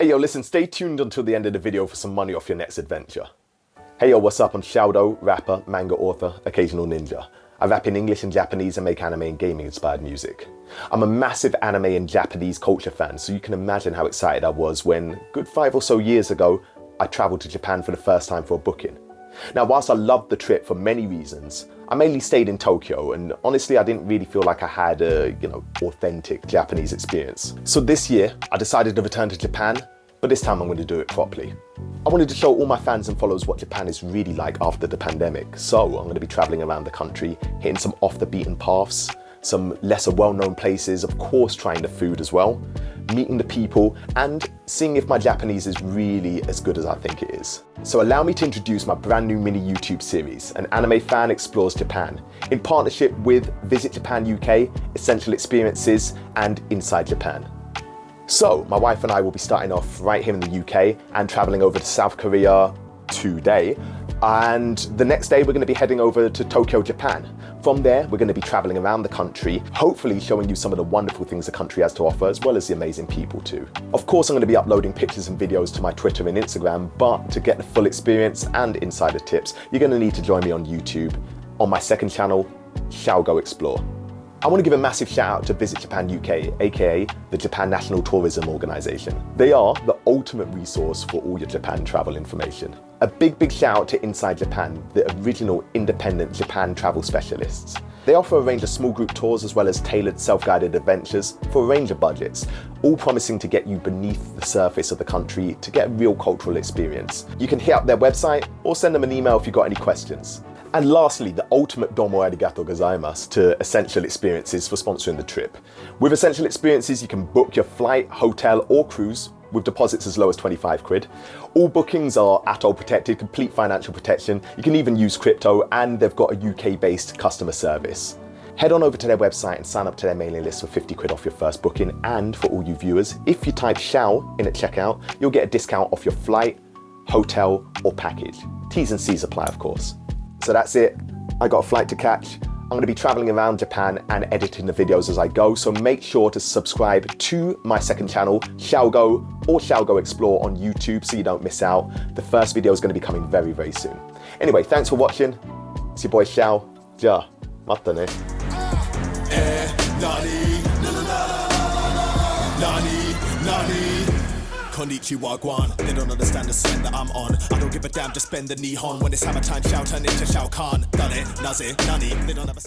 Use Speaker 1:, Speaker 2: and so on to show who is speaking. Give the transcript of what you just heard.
Speaker 1: Hey yo, listen, stay tuned until the end of the video for some money off your next adventure. Hey yo, what's up? I'm Shao, rapper, manga author, occasional ninja. I rap in English and Japanese and make anime and gaming inspired music. I'm a massive anime and Japanese culture fan, so you can imagine how excited I was when, good 5 or so years ago, I travelled to Japan for the first time for a booking. Now, whilst I loved the trip for many reasons, I mainly stayed in Tokyo, and honestly I didn't really feel like I had a, authentic Japanese experience. So this year, I decided to return to Japan, but this time I'm going to do it properly. I wanted to show all my fans and followers what Japan is really like after the pandemic, so I'm going to be travelling around the country, hitting some off the beaten paths, some lesser well-known places, of course trying the food as well, meeting the people, and seeing if my Japanese is really as good as I think it is. So allow me to introduce my brand new mini YouTube series, An Anime Fan Explores Japan, in partnership with Visit Japan UK, Essential Experiences, and Inside Japan. So my wife and I will be starting off right here in the UK and traveling over to South Korea today. And the next day we're going to be heading over to Tokyo, Japan. From there, we're going to be traveling around the country, hopefully showing you some of the wonderful things the country has to offer, as well as the amazing people too. Of course, I'm going to be uploading pictures and videos to my Twitter and Instagram, but to get the full experience and insider tips, you're going to need to join me on YouTube, on my second channel, Shao Explore. I want to give a massive shout out to Visit Japan UK, aka the Japan National Tourism Organisation. They are the ultimate resource for all your Japan travel information. A big shout out to Inside Japan, the original independent Japan travel specialists. They offer a range of small group tours as well as tailored self-guided adventures for a range of budgets, all promising to get you beneath the surface of the country to get a real cultural experience. You can hit up their website or send them an email if you've got any questions. And lastly, the ultimate domo arigato gozaimasu to Essential Experiences for sponsoring the trip. With Essential Experiences, you can book your flight, hotel or cruise with deposits as low as 25 quid. All bookings are ATOL protected, complete financial protection. You can even use crypto, and they've got a UK-based customer service. Head on over to their website and sign up to their mailing list for 50 quid off your first booking. And for all you viewers, if you type Shao in at checkout, you'll get a discount off your flight, hotel or package. T's and C's apply, of course. So that's it. I got a flight to catch. I'm going to be traveling around Japan and editing the videos as I go, so make sure to subscribe to my second channel, Shao or Shao Explore on YouTube, so you don't miss out. The first video is going to be coming very soon. Anyway, thanks for watching. It's your boy Shao. Ja, mata ne.
Speaker 2: Konnichiwa guan. They don't understand the slang that I'm on. I don't give a damn, just bend the Nihon. When it's hammer time, Shao turn into Shao Kahn. Done it, naze, nani. They don't have a